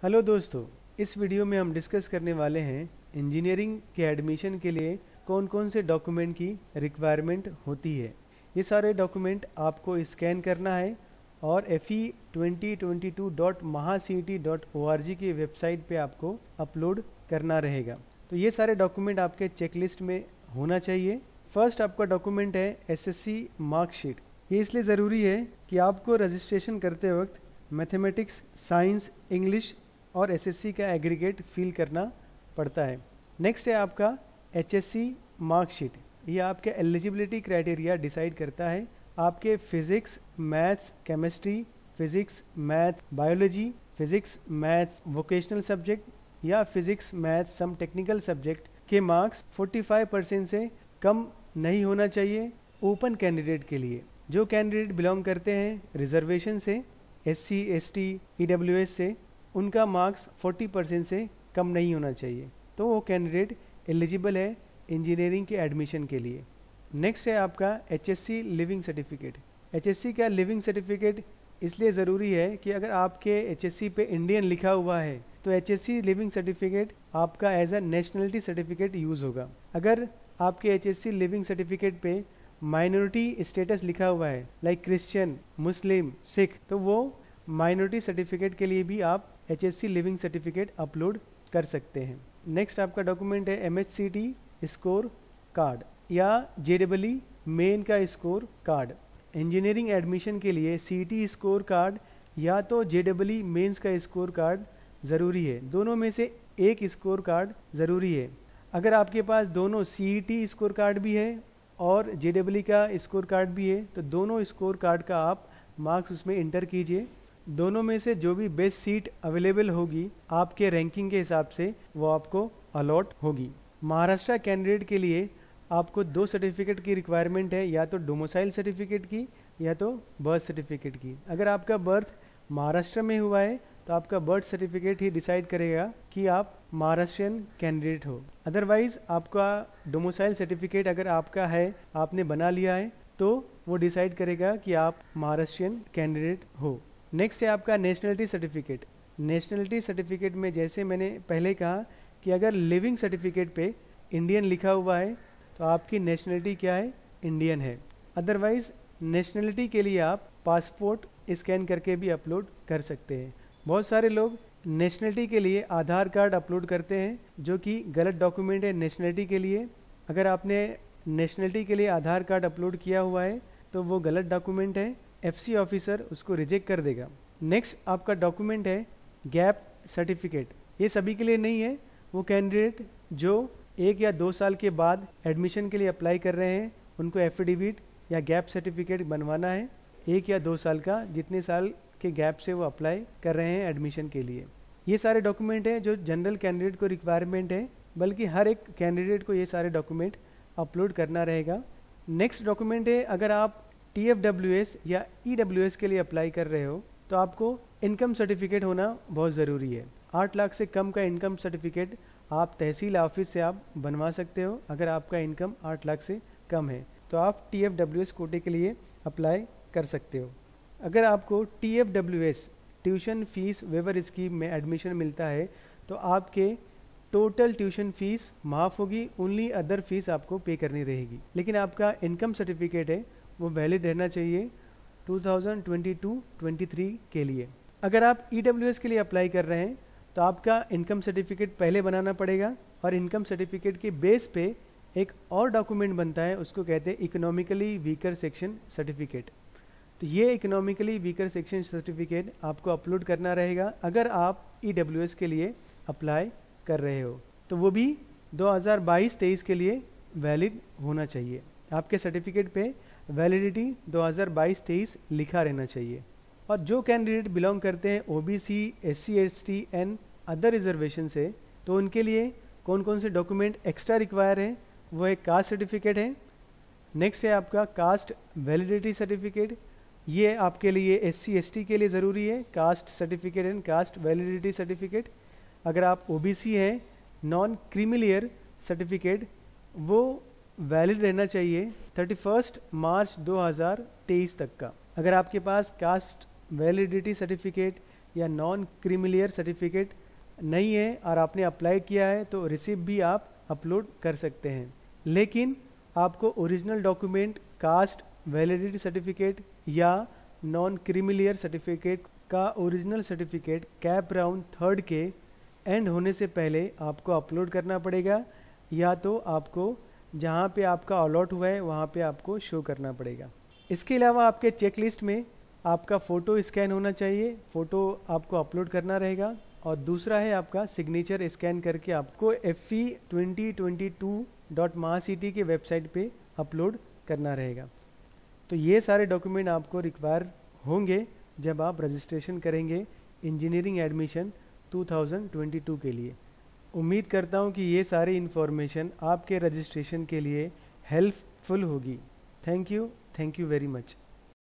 Hello दोस्तों, इस video में हम डिस्कस करने वाले हैं इंजीनियरिंग के एडमिशन के लिए कौन कौन से डॉक्यूमेंट की रिक्वायरमेंट होती है। ये सारे डॉक्यूमेंट आपको स्कैन करना है और fe2022.mahacet.org की वेबसाइट पे आपको अपलोड करना रहेगा। तो ये सारे डॉक्यूमेंट आपके चेकलिस्ट में होना चाहिए। फर्स्ट आपका डॉक्यूमेंट है एसएससी मार्कशीट। ये इसलिए ज़रूरी है कि आपको रजिस्ट्रेशन करते वक्त मैथमेटिक्स, साइंस, इंग्लिश और एसएससी का एग्रीगेट फिल करना पड़ता है। नेक्स्ट है आपका एचएससी मार्कशीट। ये आपके एलिजिबिलिटी क्राइटेरिया डिसाइड करता है आपके physics, maths, chemistry, physics, math, biology, physics, maths, vocational subject या physics, maths, some technical subject के मार्क्स 45% से कम नहीं होना चाहिए ओपन कैंडिडेट के लिए। जो कैंडिडेट बिलोंग करते हैं रिजर्वेशन से, एससी, एसटी, ईडब्ल्यूएस से, उनका मार्क्स 40% से कम नहीं होना चाहिए, तो वो कैंडिडेट एलिजिबल है इंजीनियरिंग के एडमिशन के लिए। नेक्स्ट है आपका एचएससी लिविंग सर्टिफिकेट। एचएससी का लिविंग सर्टिफिकेट इसलिए ज़रूरी है कि अगर आपके एचएससी पे इंडियन लिखा हुआ है तो एचएससी लिविंग सर्टिफिकेट आपका as a nationality certificate use होगा। अगर आपके एचएससी लिविंग सर्टिफिकेट पे माइनॉरिटी स्टेटस लिखा हुआ है लाइक क्रिश्चियन, मुस्लिम, सिख, तो वो माइनॉरिटी सर्टिफिकेट के लिए भी आप एचएससी लिविंग सर्टिफिकेट अपलोड कर सकते हैं। नेक्स्ट आपका डॉक्यूमेंट है एमएचसीटी स्कोर कार्ड या जेडबलई मेन का स्कोर कार्ड। इंजीनियरिंग एडमिशन के लिए सीटी स्कोर कार्ड या तो जेडबलई मेंस का स्कोर कार्ड ज़रूरी है। दोनों में से एक स्कोर कार्ड ज़रूरी है। अगर आपके पास दोनों सीईटी स्कोर कार्ड भी है और जेडबलई का स्कोर कार्ड भी है तो दोनों स्कोर कार्ड का आप मार्क्स उसमें इंटर कीजिए। दोनों में से जो भी बेस्ट सीट अवेलेबल होगी आपके रैंकिंग के हिसाब से वो आपको अलॉट होगी। महाराष्ट्र कैंडिडेट के लिए आपको 2 सर्टिफिकेट की रिक्वायरमेंट है, या तो डोमिसाइल सर्टिफिकेट की या तो बर्थ सर्टिफिकेट की। अगर आपका बर्थ महाराष्ट्र में हुआ है तो आपका बर्थ सर्टिफिकेट ही डिसाइड करेगा कि आप महाराष्ट्रियन कैंडिडेट हो। अदरवाइज आपका डोमिसाइल सर्टिफिकेट अगर आपका है, आपने बना लिया है, तो वो डिसाइड करेगा कि आप महाराष्ट्रियन कैंडिडेट हो। नेक्स्ट है आपका नेशनलिटी सर्टिफिकेट। नेशनलिटी सर्टिफिकेट में जैसे मैंने पहले कहा कि अगर लिविंग सर्टिफिकेट पे इंडियन लिखा हुआ है तो आपकी नेशनलिटी क्या है, इंडियन है। अदरवाइज नेशनलिटी के लिए आप पासपोर्ट स्कैन करके भी अपलोड कर सकते हैं। बहुत सारे लोग नेशनलिटी के लिए आधार कार्ड अपलोड करते हैं जो कि गलत डॉक्यूमेंट है नेशनलिटी के लिए। अगर आपने नेशनलिटी के लिए आधार कार्ड अपलोड किया हुआ है तो वो गलत डॉक्यूमेंट है, एफसी ऑफिसर उसको रिजेक्ट कर देगा। नेक्स्ट आपका डॉक्यूमेंट है गैप सर्टिफिकेट। ये सभी के लिए नहीं है, वो कैंडिडेट जो 1 या 2 साल के बाद एडमिशन के लिए अप्लाई कर रहे हैं उनको एफिडेविट या गैप सर्टिफिकेट बनवाना है 1 या 2 साल का, जितने साल के गैप से वो अप्लाई कर रहे हैं एडमिशन के लिए। ये सारे डॉक्यूमेंट हैं जो जनरल कैंडिडेट को रिक्वायरमेंट है, बल्कि हर एक कैंडिडेट को ये सारे डॉक्यूमेंट अपलोड करना रहेगा। नेक्स्ट डॉक्यूमेंट है अगर आप TFWS या EWS के लिए अप्लाई कर रहे हो तो आपको इनकम सर्टिफिकेट होना बहुत ज़रूरी है। 8 लाख से कम का इनकम सर्टिफिकेट आप तहसील ऑफिस से आप बनवा सकते हो। अगर आपका इनकम 8 लाख से कम है तो आप TFWS कोटे के लिए अप्लाई कर सकते हो। अगर आपको TFWS tuition fees waiver scheme में एडमिशन मिलता है तो आपके टोटल ट्यूशन फीस माफ़ होगी, ओनली अदर फीस आपको पे करनी रहेगी। लेकिन आपका इनकम सर्टिफिकेट है वो वैलिड रहना चाहिए 2022-23 के लिए। अगर आप EWS के लिए अप्लाई कर रहे हैं तो आपका इनकम सर्टिफिकेट पहले बनाना पड़ेगा और इनकम सर्टिफिकेट के बेस पे एक और डॉक्यूमेंट बनता है, उसको कहते हैं इकोनॉमिकली वीकर सेक्शन सर्टिफिकेट। तो ये इकोनॉमिकली वीकर सेक्शन सर्टिफिकेट आपको अपलोड करना रहेगा अगर आप EWS के लिए अप्लाई कर रहे हो, तो वो भी 2022-23 के लिए वैलिड होना चाहिए। आपके सर्टिफिकेट पे वैलिडिटी 2022-23 लिखा रहना चाहिए। और जो कैंडिडेट बिलोंग करते हैं OBC, SC, ST and other reservation से, तो उनके लिए कौन कौन से डॉक्यूमेंट एक्स्ट्रा रिक्वायर है, वो एक कास्ट सर्टिफिकेट है। नेक्स्ट है आपका कास्ट वैलिडिटी सर्टिफिकेट। ये आपके लिए SC, ST के लिए ज़रूरी है, caste certificate and cast validity certificate. अगर आप OBC हैं, नॉन क्रीमिलियर सर्टिफिकेट वो वैलिड रहना चाहिए 31 मार्च 2023 तक का। अगर आपके पास कास्ट वैलिडिटी सर्टिफिकेट या नॉन क्रीमिलियर सर्टिफिकेट नहीं है और आपने अप्लाई किया है तो रिसिप्ट भी आप अपलोड कर सकते हैं। लेकिन आपको original document, cast validity certificate या नॉन क्रीमिलियर सर्टिफिकेट का original certificate cap round 3rd के एंड होने से पहले आपको अपलोड करना पड़ेगा, या तो आपको जहाँ पे आपका अलॉट हुआ है वहाँ पे आपको शो करना पड़ेगा। इसके अलावा आपके चेकलिस्ट में आपका फ़ोटो स्कैन होना चाहिए, फ़ोटो आपको अपलोड करना रहेगा। और दूसरा है आपका सिग्नेचर स्कैन करके आपको FE2022.MahaCity के वेबसाइट पे अपलोड करना रहेगा। तो ये सारे डॉक्यूमेंट आपको रिक्वायर होंगे जब आप रजिस्ट्रेशन करेंगे इंजीनियरिंग एडमिशन 2022 के लिए। उम्मीद करता हूँ कि ये सारी इन्फॉर्मेशन आपके रजिस्ट्रेशन के लिए हेल्पफुल होगी। Thank you very much.